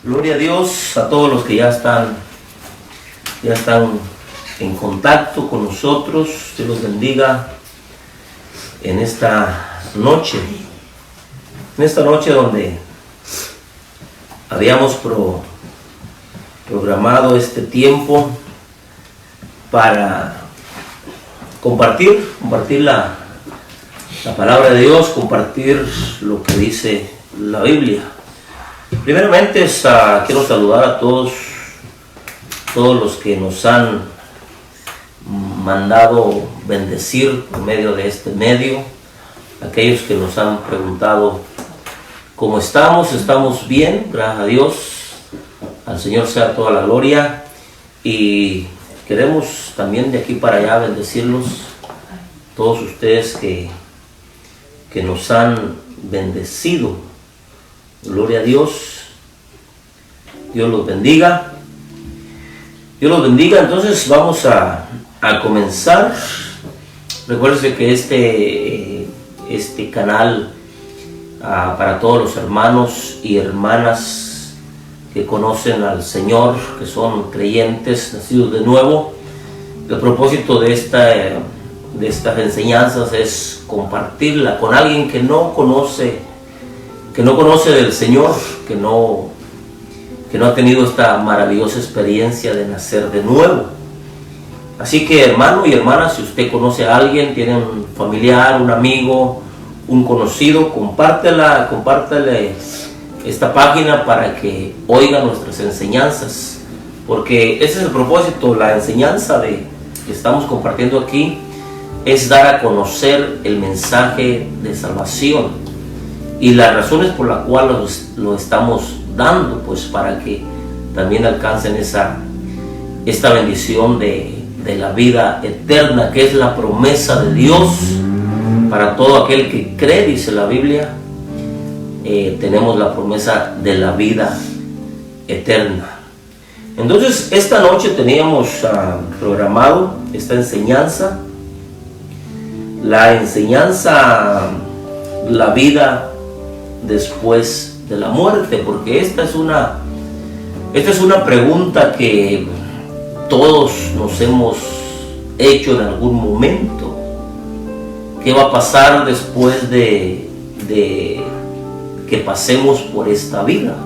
Gloria a Dios, a todos los que ya están en contacto con nosotros. Dios los bendiga en esta noche. En esta noche donde habíamos programado este tiempo para compartir la palabra de Dios, compartir lo que dice la Biblia. Primeramente quiero saludar a todos los que nos han mandado bendecir por medio de este medio, aquellos que nos han preguntado cómo estamos bien, gracias a Dios, al Señor sea toda la gloria, y queremos también de aquí para allá bendecirlos, todos ustedes que nos han bendecido. Gloria a Dios. Dios los bendiga. Dios los bendiga. Entonces vamos a comenzar. Recuerden que este canal para todos los hermanos y hermanas que conocen al Señor, que son creyentes, nacidos de nuevo. El propósito de estas enseñanzas es compartirla con alguien que no conoce del Señor, que no ha tenido esta maravillosa experiencia de nacer de nuevo. Así que, hermano y hermana, si usted conoce a alguien, tiene un familiar, un amigo, un conocido, compártele esta página para que oiga nuestras enseñanzas, porque ese es el propósito. La enseñanza que estamos compartiendo aquí es dar a conocer el mensaje de salvación y las razones por las cuales lo estamos dando, pues para que también alcancen esta bendición de la vida eterna, que es la promesa de Dios para todo aquel que cree. Dice la Biblia, tenemos la promesa de la vida eterna. Entonces esta noche teníamos programado esta enseñanza, la vida después de la muerte, porque esta es una pregunta que todos nos hemos hecho en algún momento. ¿Qué va a pasar después de que pasemos por esta vida?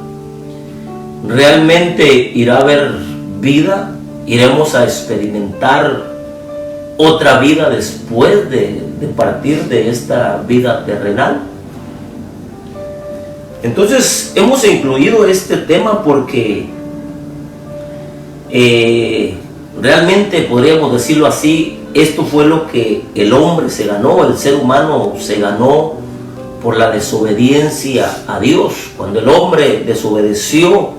¿Realmente irá a haber vida? ¿Iremos a experimentar otra vida después de partir de esta vida terrenal? Entonces hemos incluido este tema porque realmente podríamos decirlo así, esto fue lo que el hombre se ganó, el ser humano se ganó por la desobediencia a Dios. Cuando el hombre desobedeció,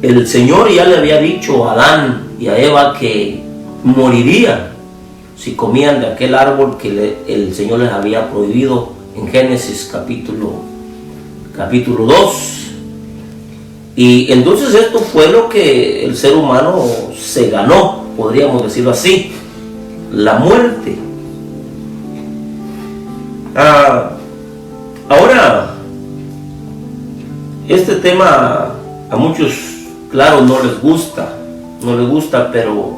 el Señor ya le había dicho a Adán y a Eva que morirían si comían de aquel árbol que el Señor les había prohibido en Génesis capítulo 2. Y entonces esto fue lo que el ser humano se ganó, podríamos decirlo así, la muerte. Ahora, este tema a muchos, claro, no les gusta, pero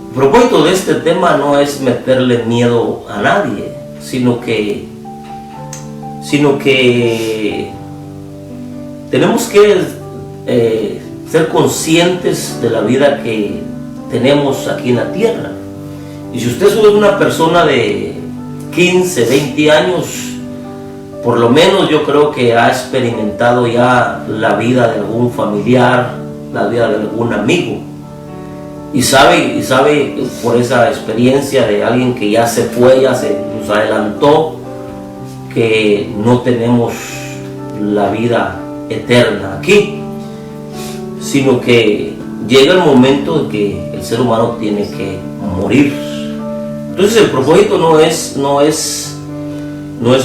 el propósito de este tema no es meterle miedo a nadie, sino que tenemos que ser conscientes de la vida que tenemos aquí en la tierra. Y si usted es una persona de 15, 20 años, por lo menos yo creo que ha experimentado ya la vida de algún familiar, la vida de algún amigo, y sabe por esa experiencia de alguien que ya se fue, ya se nos adelantó, que no tenemos la vida eterna aquí, sino que llega el momento en que el ser humano tiene que morir. Entonces el propósito no es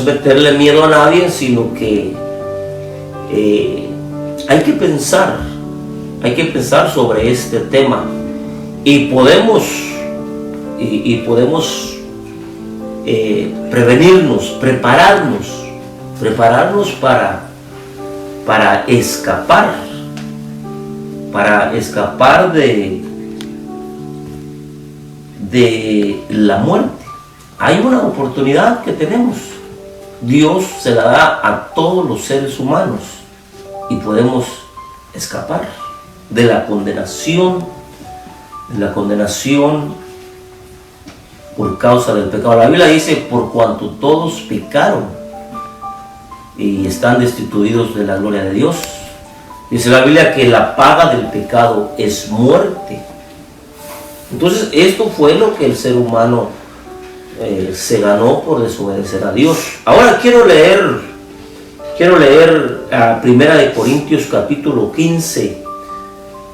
meterle miedo a nadie, sino que hay que pensar sobre este tema, y podemos prevenirnos, prepararnos para escapar para escapar de la muerte. Hay una oportunidad que tenemos. Dios se la da a todos los seres humanos y podemos escapar de la condenación por causa del pecado. La Biblia dice: por cuanto todos pecaron y están destituidos de la gloria de Dios. Dice la Biblia que la paga del pecado es muerte. Entonces esto fue lo que el ser humano se ganó por desobedecer a Dios. Ahora quiero leer a 1 Corintios capítulo 15,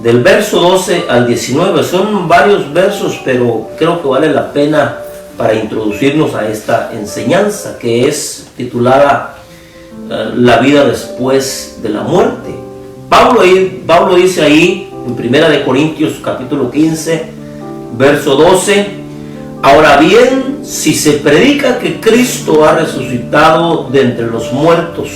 del verso 12 al 19. Son varios versos, pero creo que vale la pena para introducirnos a esta enseñanza, que es titulada La vida después de la muerte. Pablo dice ahí en 1 Corintios capítulo 15, verso 12: ahora bien, si se predica que Cristo ha resucitado de entre los muertos,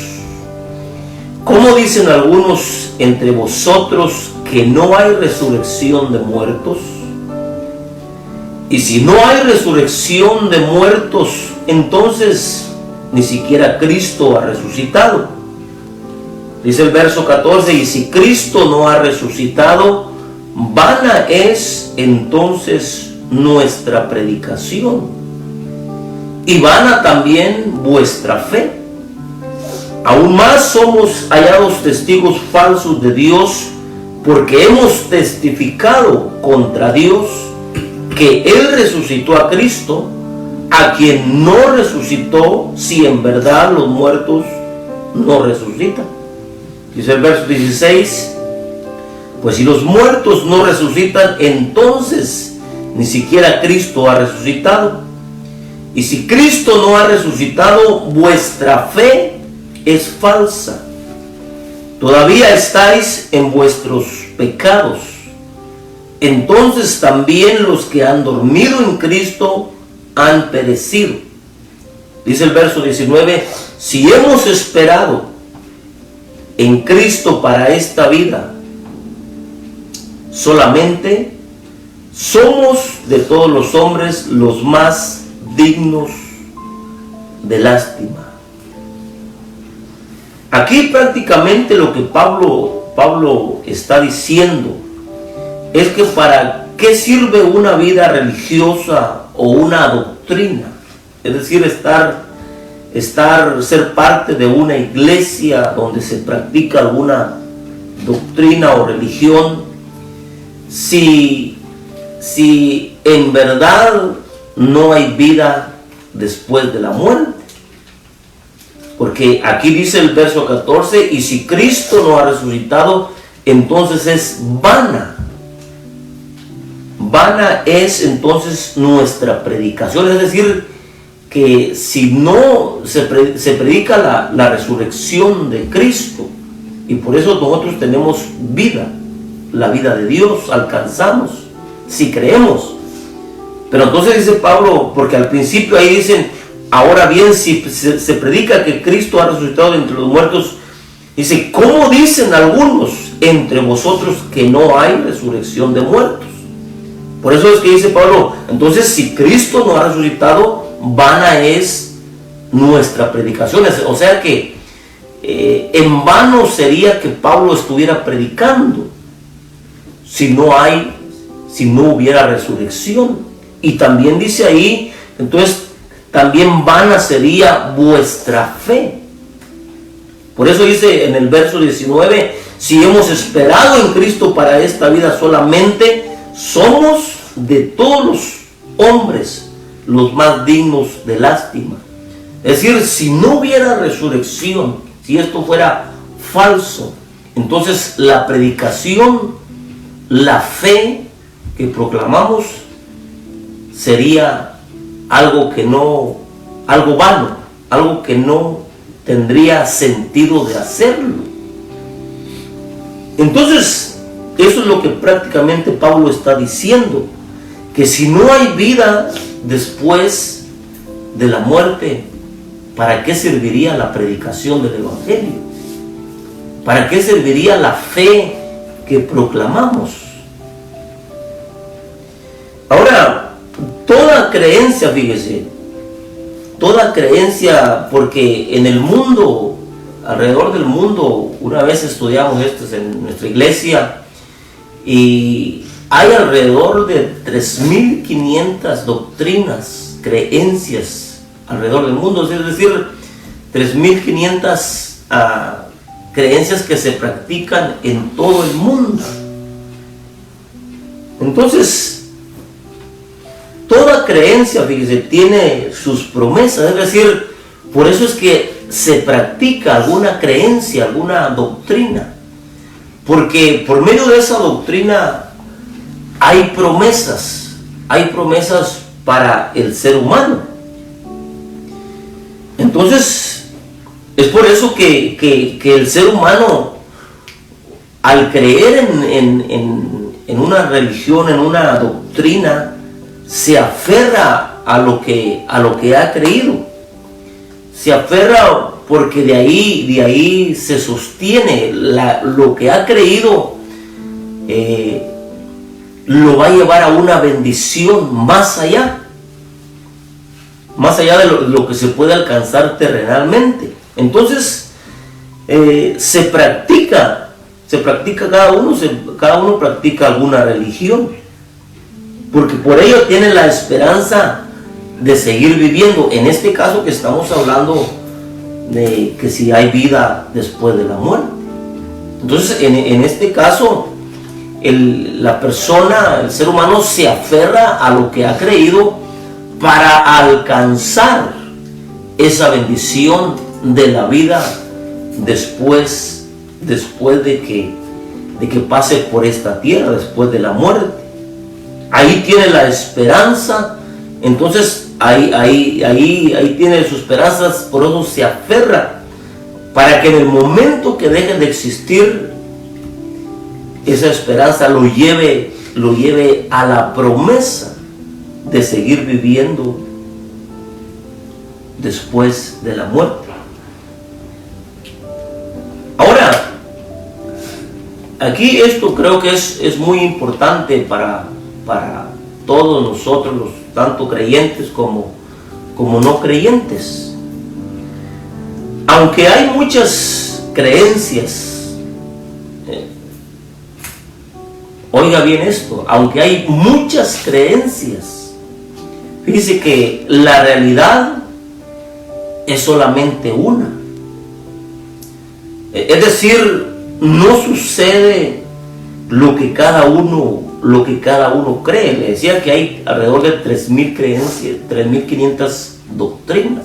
¿cómo dicen algunos entre vosotros que no hay resurrección de muertos? Y si no hay resurrección de muertos, entonces ni siquiera Cristo ha resucitado. Dice el verso 14: y si Cristo no ha resucitado, vana es entonces nuestra predicación, y vana también vuestra fe. Aún más somos hallados testigos falsos de Dios, porque hemos testificado contra Dios que Él resucitó a Cristo, a quien no resucitó, si en verdad los muertos no resucitan. Dice el verso 16: pues si los muertos no resucitan, entonces ni siquiera Cristo ha resucitado. Y si Cristo no ha resucitado, vuestra fe es falsa. Todavía estáis en vuestros pecados. Entonces también los que han dormido en Cristo han perecido. Dice el verso 19: si hemos esperado en Cristo para esta vida, solamente somos de todos los hombres los más dignos de lástima. Aquí prácticamente lo que Pablo está diciendo es que para qué sirve una vida religiosa o una doctrina, es decir, ser parte de una iglesia donde se practica alguna doctrina o religión, si en verdad no hay vida después de la muerte. Porque aquí dice el verso 14: y si Cristo no ha resucitado, entonces es vana. Vana es entonces nuestra predicación. Es decir, que si no se predica la resurrección de Cristo, y por eso nosotros tenemos vida, la vida de Dios, alcanzamos, si creemos. Pero entonces dice Pablo, porque al principio ahí dicen: ahora bien, si se predica que Cristo ha resucitado de entre los muertos, dice: ¿cómo dicen algunos entre vosotros que no hay resurrección de muertos? Por eso es que dice Pablo: entonces si Cristo no ha resucitado, vana es nuestra predicación. O sea que en vano sería que Pablo estuviera predicando si no hubiera resurrección. Y también dice ahí, entonces también vana sería vuestra fe. Por eso dice en el verso 19: si hemos esperado en Cristo para esta vida, solamente somos de todos los hombres los más dignos de lástima. Es decir, si no hubiera resurrección, si esto fuera falso, entonces la predicación, la fe que proclamamos sería algo vano, algo que no tendría sentido de hacerlo. Entonces, eso es lo que prácticamente Pablo está diciendo, que si no hay vida después de la muerte, ¿para qué serviría la predicación del Evangelio? ¿Para qué serviría la fe que proclamamos. Ahora, toda creencia, fíjese, toda creencia, porque en el mundo, alrededor del mundo, una vez estudiamos esto en nuestra iglesia, y hay alrededor de 3.500 doctrinas, creencias alrededor del mundo, es decir, 3.500 creencias que se practican en todo el mundo. Entonces, toda creencia, fíjese, tiene sus promesas, es decir, por eso es que se practica alguna creencia, alguna doctrina, porque por medio de esa doctrina hay promesas para el ser humano. Entonces, es por eso que el ser humano, al creer en una religión, en una doctrina, se aferra a lo que ha creído. Se aferra porque de ahí se sostiene. Lo que ha creído lo va a llevar a una bendición más allá de lo que se puede alcanzar terrenalmente. Entonces, se practica cada uno practica alguna religión, porque por ello tiene la esperanza de seguir viviendo. En este caso que estamos hablando de que si hay vida después de la muerte. Entonces, en este caso, el ser humano se aferra a lo que ha creído para alcanzar esa bendición de la vida después de que pase por esta tierra, después de la muerte. Ahí tiene la esperanza. Entonces ahí tiene sus esperanzas, por eso se aferra, para que en el momento que deje de existir, esa esperanza lo lleve a la promesa de seguir viviendo después de la muerte. Ahora, aquí esto creo que es muy importante para todos nosotros, tanto creyentes como no creyentes. Aunque hay muchas creencias, oiga bien esto, aunque hay muchas creencias, fíjese que la realidad es solamente una. Es decir, no sucede lo que cada uno cree. Le decía que hay alrededor de 3.000 creencias, 3.500 doctrinas.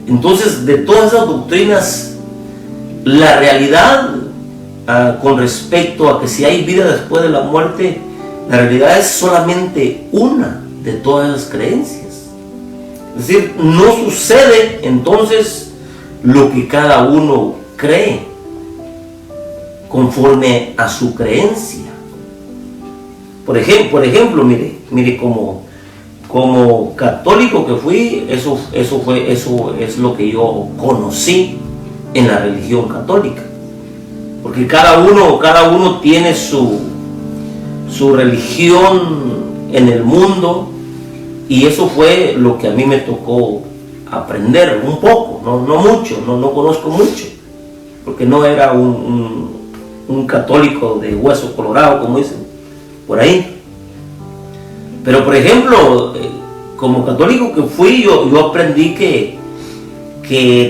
Entonces, de todas esas doctrinas, la realidad con respecto a que si hay vida después de la muerte, la realidad es solamente una de todas esas creencias. Es decir, no sucede entonces lo que cada uno cree conforme a su creencia. Por ejemplo, mire como católico que fui, eso es lo que yo conocí en la religión católica. Porque cada uno tiene su religión en el mundo, y eso fue lo que a mí me tocó aprender un poco, no mucho, no conozco mucho, porque no era un católico de hueso colorado, como dicen por ahí. Pero por ejemplo, como católico que fui, yo aprendí que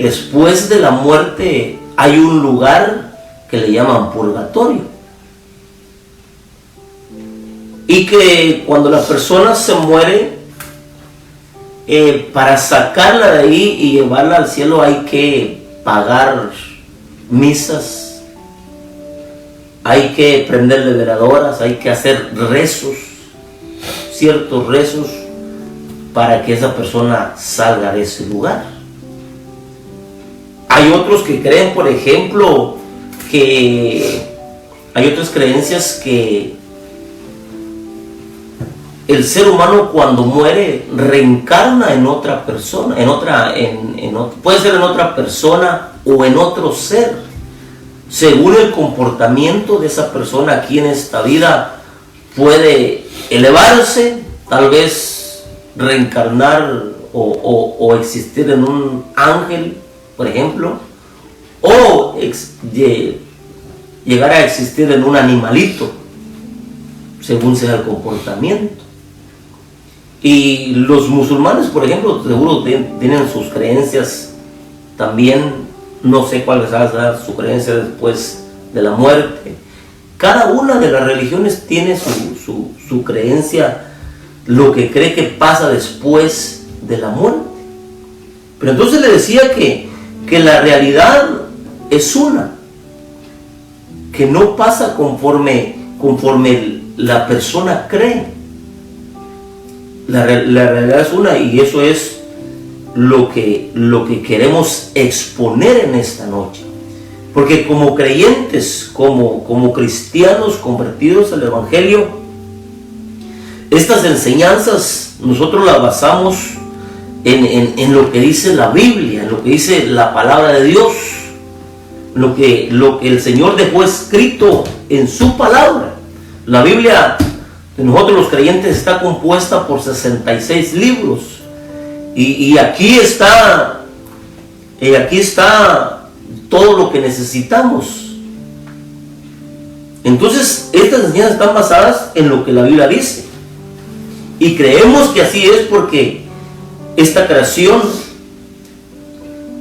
después de la muerte hay un lugar que le llaman purgatorio, y que cuando la persona se muere, para sacarla de ahí y llevarla al cielo hay que pagar misas, hay que prenderle veladoras, hay que hacer rezos, ciertos rezos, para que esa persona salga de ese lugar. Hay otros que creen, por ejemplo, que hay otras creencias que el ser humano cuando muere reencarna en otra persona, puede ser en otra persona o en otro ser. según el comportamiento de esa persona aquí en esta vida, puede elevarse, tal vez reencarnar o existir en un ángel, por ejemplo, o llegar a existir en un animalito, según sea el comportamiento. Y los musulmanes, por ejemplo, seguro tienen sus creencias también. No sé cuál es su creencia después de la muerte. Cada una de las religiones tiene su creencia, lo que cree que pasa después de la muerte. Pero entonces le decía que la realidad es una, que no pasa conforme la persona cree. La realidad es una, y eso es lo que queremos exponer en esta noche. Porque como creyentes, como cristianos convertidos al Evangelio, estas enseñanzas nosotros las basamos en lo que dice la Biblia, en lo que dice la palabra de Dios, lo que el Señor dejó escrito en su palabra. La Biblia de nosotros los creyentes está compuesta por 66 libros, y aquí está todo lo que necesitamos. Entonces estas enseñanzas están basadas en lo que la Biblia dice, y creemos que así es porque esta creación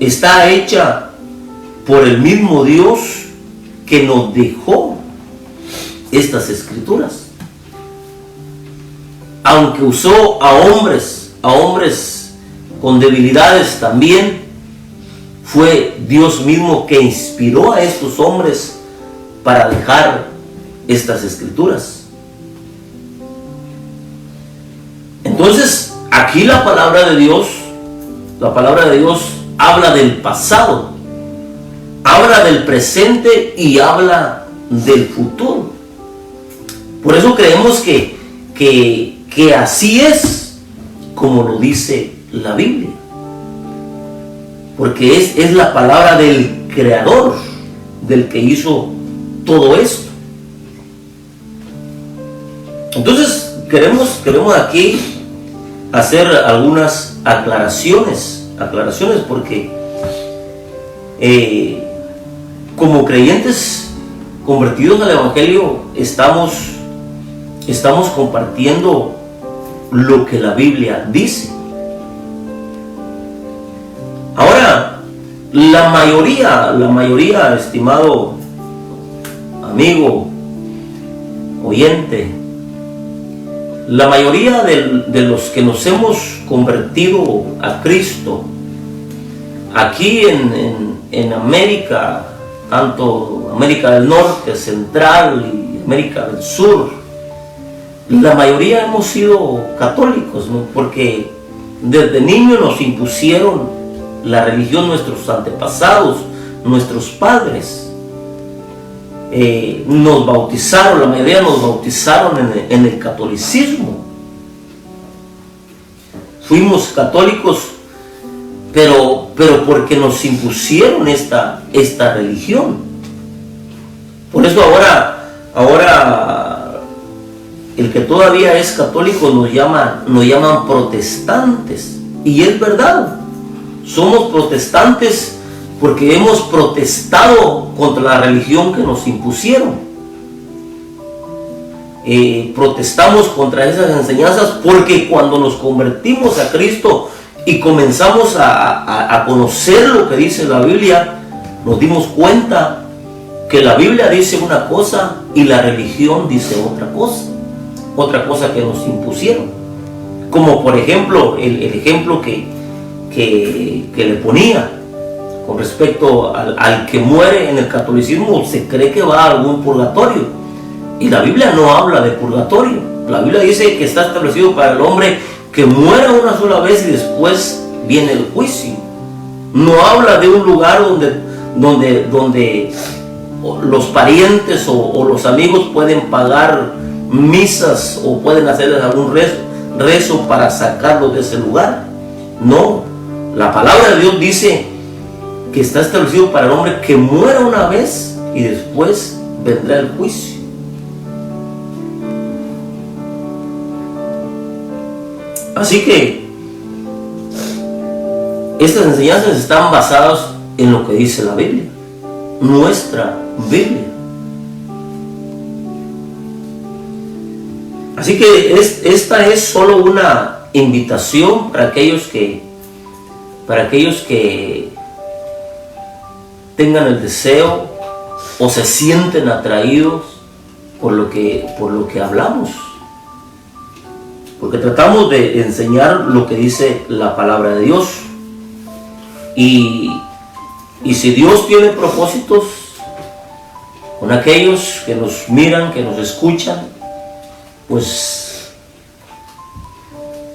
está hecha por el mismo Dios que nos dejó estas escrituras. Aunque usó a hombres con debilidades también, fue Dios mismo que inspiró a estos hombres para dejar estas escrituras. Entonces, aquí la palabra de Dios habla del pasado, habla del presente y habla del futuro. Por eso creemos que así es como lo dice la Biblia, porque es la palabra del Creador, del que hizo todo esto. Entonces queremos aquí hacer algunas aclaraciones porque como creyentes convertidos al Evangelio estamos compartiendo lo que la Biblia dice. Ahora, la mayoría, estimado amigo, oyente, la mayoría de los que nos hemos convertido a Cristo aquí en América, tanto América del Norte, Central y América del Sur, la mayoría hemos sido católicos, ¿no? Porque desde niños nos impusieron la religión nuestros antepasados, nuestros padres. Nos bautizaron, la mayoría nos bautizaron en el catolicismo. Fuimos católicos, pero porque nos impusieron esta religión. Por eso ahora el que todavía es católico nos llaman protestantes. Y es verdad, somos protestantes porque hemos protestado contra la religión que nos impusieron. Protestamos contra esas enseñanzas porque cuando nos convertimos a Cristo y comenzamos a conocer lo que dice la Biblia, nos dimos cuenta que la Biblia dice una cosa y la religión dice otra cosa que nos impusieron. Como por ejemplo el ejemplo que le ponía con respecto al que muere en el catolicismo, se cree que va a algún purgatorio, y la Biblia no habla de purgatorio. La Biblia dice que está establecido para el hombre que muera una sola vez y después viene el juicio. No habla de un lugar donde los parientes o los amigos pueden pagar misas o pueden hacerles algún rezo para sacarlos de ese lugar. No, la palabra de Dios dice que está establecido para el hombre que muera una vez y después vendrá el juicio. Así que estas enseñanzas están basadas en lo que dice la Biblia, nuestra Biblia. Así que esta es solo una invitación para aquellos que tengan el deseo o se sienten atraídos por lo que hablamos. Porque tratamos de enseñar lo que dice la palabra de Dios. Y si Dios tiene propósitos con aquellos que nos miran, que nos escuchan, pues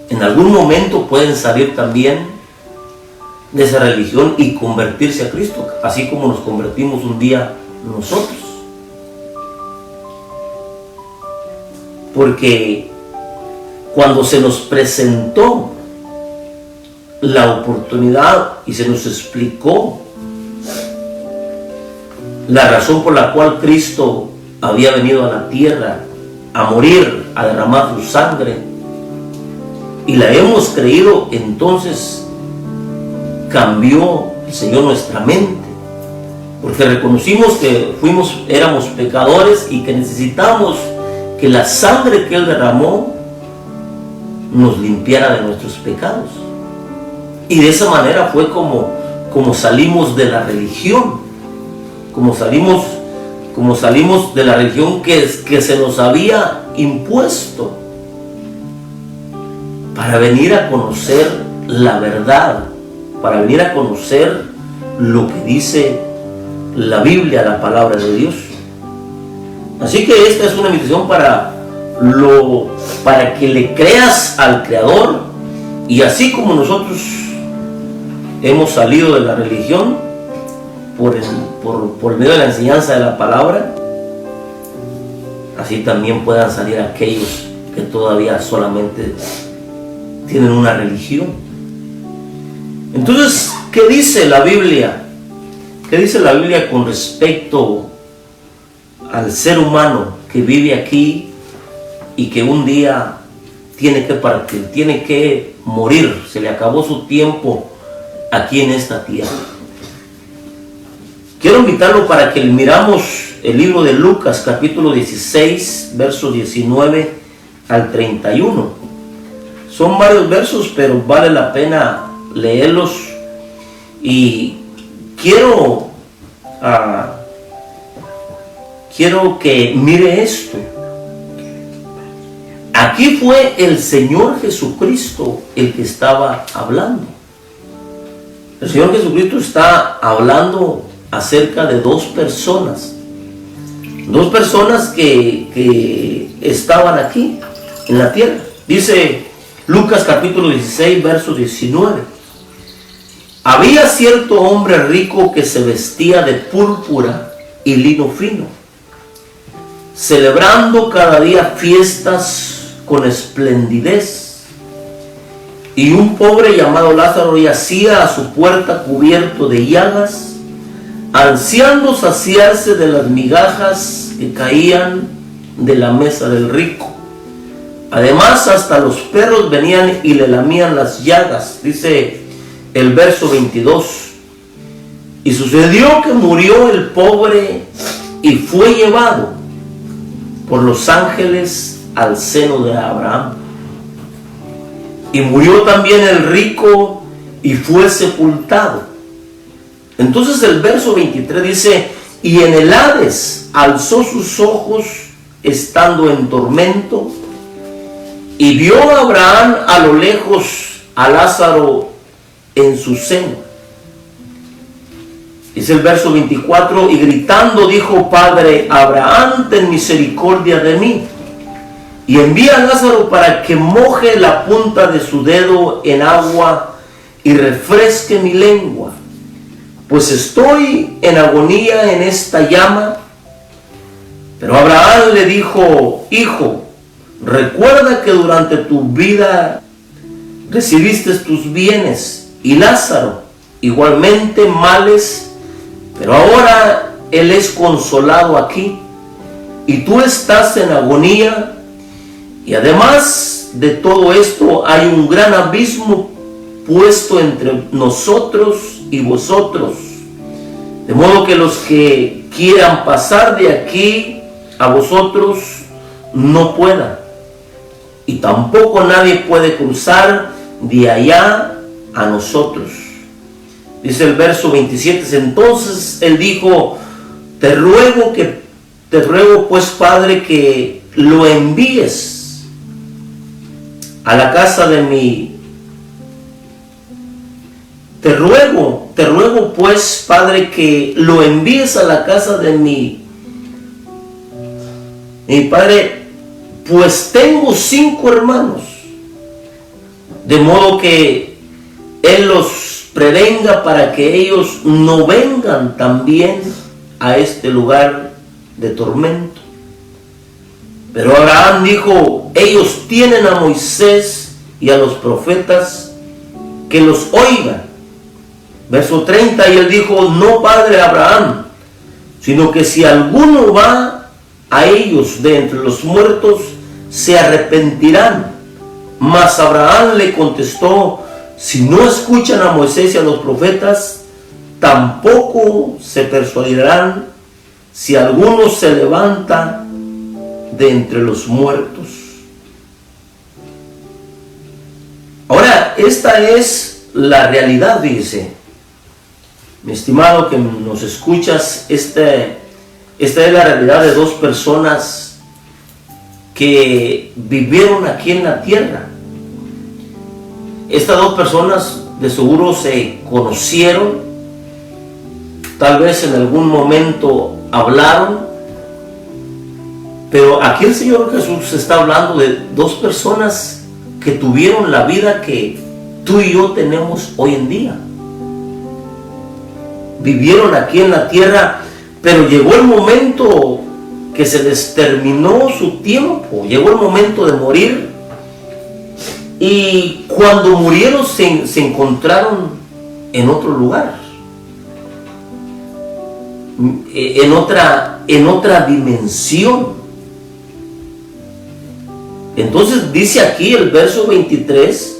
en algún momento pueden salir también de esa religión y convertirse a Cristo, así como nos convertimos un día nosotros. Porque cuando se nos presentó la oportunidad y se nos explicó la razón por la cual Cristo había venido a la tierra a morir, a derramar su sangre, y la hemos creído, entonces cambió el Señor nuestra mente, porque reconocimos que éramos pecadores y que necesitamos que la sangre que Él derramó nos limpiara de nuestros pecados. Y de esa manera fue como salimos de la religión, como salimos de la religión que se nos había impuesto, para venir a conocer la verdad, para venir a conocer lo que dice la Biblia, la palabra de Dios. Así que esta es una invitación para que le creas al Creador, y así como nosotros hemos salido de la religión por medio de la enseñanza de la palabra, así también puedan salir aquellos que todavía solamente tienen una religión. Entonces, ¿qué dice la Biblia? ¿Qué dice la Biblia con respecto al ser humano que vive aquí y que un día tiene que partir, tiene que morir? Se le acabó su tiempo aquí en esta tierra. Quiero invitarlo para que miramos el libro de Lucas, capítulo 16, versos 19 al 31. Son varios versos, pero vale la pena leerlos. Y quiero que mire esto. Aquí fue el Señor Jesucristo el que estaba hablando. El Señor Jesucristo está hablando acerca de dos personas que estaban aquí en la tierra. Dice Lucas capítulo 16, verso 19. Había cierto hombre rico que se vestía de púrpura y lino fino, celebrando cada día fiestas con esplendidez. Y un pobre llamado Lázaro yacía a su puerta cubierto de llagas, ansiando saciarse de las migajas que caían de la mesa del rico. Además, hasta los perros venían y le lamían las llagas. Dice el verso 22. Y sucedió que murió el pobre y fue llevado por los ángeles al seno de Abraham. Y murió también el rico y fue sepultado. Entonces el verso 23 dice: y en el Hades alzó sus ojos estando en tormento, y vio a Abraham a lo lejos a Lázaro en su seno. Dice el verso 24: y gritando dijo: Padre Abraham, ten misericordia de mí, y envía a Lázaro para que moje la punta de su dedo en agua y refresque mi lengua, pues estoy en agonía en esta llama. Pero Abraham le dijo: Hijo, recuerda que durante tu vida recibiste tus bienes, y Lázaro igualmente males, pero ahora Él es consolado aquí y tú estás en agonía, y además de todo esto hay un gran abismo puesto entre nosotros y vosotros, de modo que los que quieran pasar de aquí a vosotros no puedan, y tampoco nadie puede cruzar de allá a nosotros. Dice el verso 27, entonces él dijo, te ruego pues, Padre, que lo envíes a la casa de te ruego pues, Padre, que lo envíes a la casa de mi padre, pues tengo 5 hermanos, de modo que él los prevenga para que ellos no vengan también a este lugar de tormento. Pero Abraham dijo, ellos tienen a Moisés y a los profetas, que los oigan. Verso 30, y él dijo, no, padre Abraham, sino que si alguno va a ellos de entre los muertos, se arrepentirán. Mas Abraham le contestó, si no escuchan a Moisés y a los profetas, tampoco se persuadirán si alguno se levanta de entre los muertos. Ahora, esta es la realidad, dice. Mi estimado que nos escuchas, esta es la realidad de 2 personas que vivieron aquí en la tierra. Estas 2 personas de seguro se conocieron, tal vez en algún momento hablaron, pero aquí el Señor Jesús está hablando de 2 personas que tuvieron la vida que tú y yo tenemos hoy en día. Vivieron aquí en la tierra, pero llegó el momento que se les terminó su tiempo, llegó el momento de morir, y cuando murieron se encontraron en otro lugar, en otra dimensión. Entonces dice aquí el verso 23,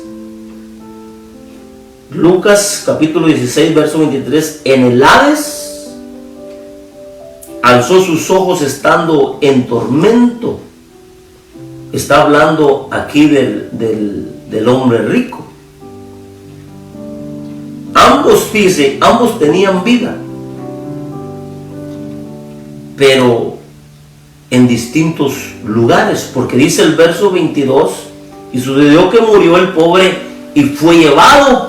Lucas capítulo 16, verso 23, en el Hades alzó sus ojos estando en tormento. Está hablando aquí del hombre rico. Ambos, dice, ambos tenían vida, pero en distintos lugares, porque dice el verso 22, y sucedió que murió el pobre y fue llevado